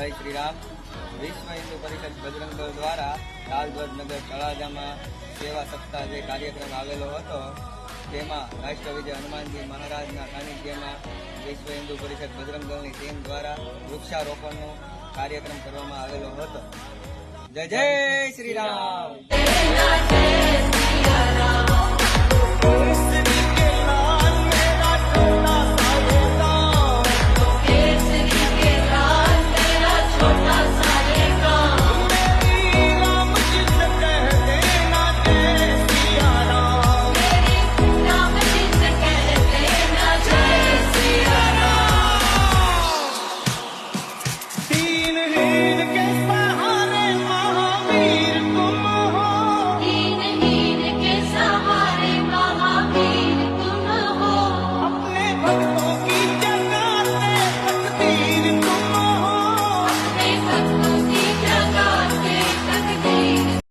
જય શ્રી રામ. વિશ્વ હિન્દુ પરિષદ બજરંગ દળ દ્વારા લાલધ્વજ નગર તળાજામાં સેવા સપ્તાહ જે કાર્યક્રમ આવેલો હતો તેમાં રાષ્ટ્રવિજય હનુમાનજી મહારાજના સાનિધ્યમાં વિશ્વ હિન્દુ પરિષદ બજરંગ દળની ટીમ દ્વારા વૃક્ષારોપણનો કાર્યક્રમ કરવામાં આવેલો હતો. જય જય શ્રી રામ.